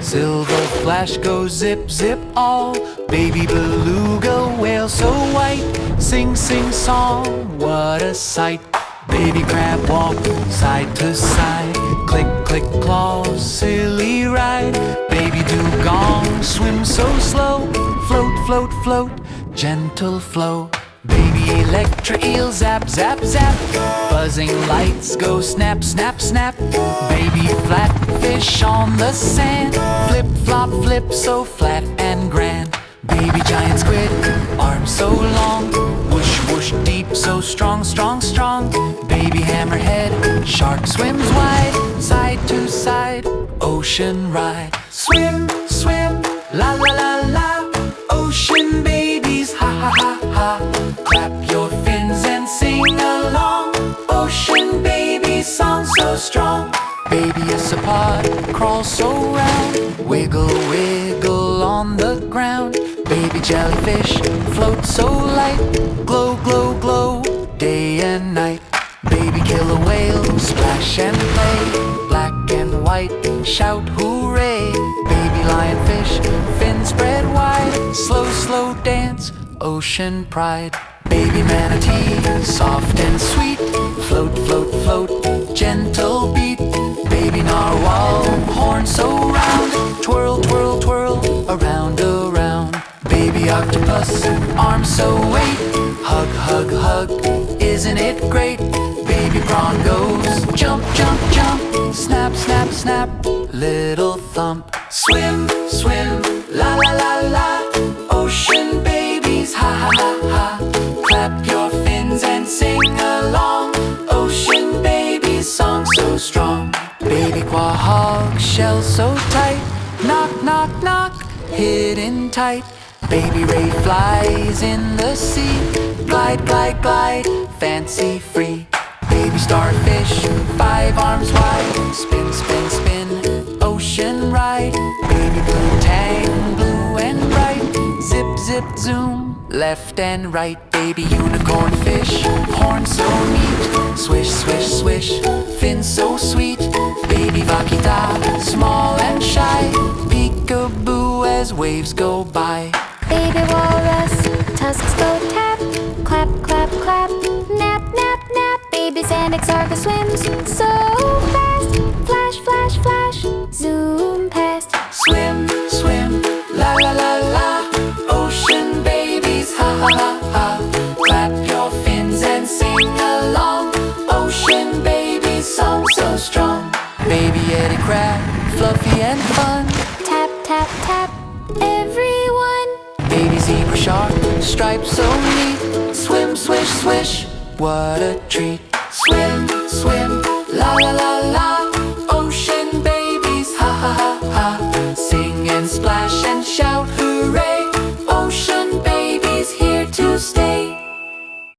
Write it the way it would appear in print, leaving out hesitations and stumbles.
Silver flash goes zip, zip all. Baby beluga whale so white. Sing, sing song, what a sight. Baby crab walk side to side. Click, click claws, silly ride. Baby dugong swim so slow. Float, float, float, gentle flow. Baby electra eel zap, zap, zap. Buzzing lights go snap, snap, snap. Baby flatfish on the sand. Flip, flop, flip so flat and grand. Baby giant squid, arms so long. Whoosh, whoosh deep so strong, strong, strong. Baby hammerhead shark swims wide. Side to side, ocean ride. Swim, swim, la la la la. Ocean babies, ha ha ha ha. Clap your fins and sing along. Ocean baby song so strong. Baby Isopod crawl so round. Wiggle, wiggle on the ground. Baby jellyfish float so light. Glow, glow, glow, day and night. Baby killer whale splash and play. Black and white shout hooray. Baby lionfish fins spread wide. Slow, slow dance, ocean pride. Baby manatee, soft and sweet. Float, float, float, gentle beat. Baby narwhal, horn so round. Twirl, twirl, twirl, around, around. Baby octopus, arms so weight. Hug, hug, hug, isn't it great? Baby prawn goes jump, jump, jump. Snap, snap, snap, little thump. Swim, swim, la la la la. Ocean babies, ha ha ha ha. Clap your fins and sing along. Ocean babies, song so strong. Baby quahog, shell so tight. Knock, knock, knock, hidden tight. Baby ray flies in the sea. Glide, glide, glide, fancy free. Baby starfish, 5 arms wide. Spin, spin, spin, ocean ride. Baby blue tang, blue and bright. Zip, zip, zoom, left and right. Baby unicornfish, horn so neat. Swish, swish, swish, fin so sweet. Baby vaquita, small and shy. Peekaboo as waves go by. Baby walrus, tusks go tap. Clap, clap, clap, nap, nap, nap. Baby Xantic Sargo swims so fast. Flash, flash, flash, zoom past. Swim, swim, la la la la. Ocean babies, ha ha ha ha. Clap your fins and sing along. Ocean babies, song so strong. Baby Yeti Crab, fluffy and fun. Tap, tap, tap, everyone. Baby zebra shark, stripes so neat. Swim, swish, swish, what a treat. Swim, swim, la la la la. Ocean babies, ha ha ha ha. Sing and splash and shout.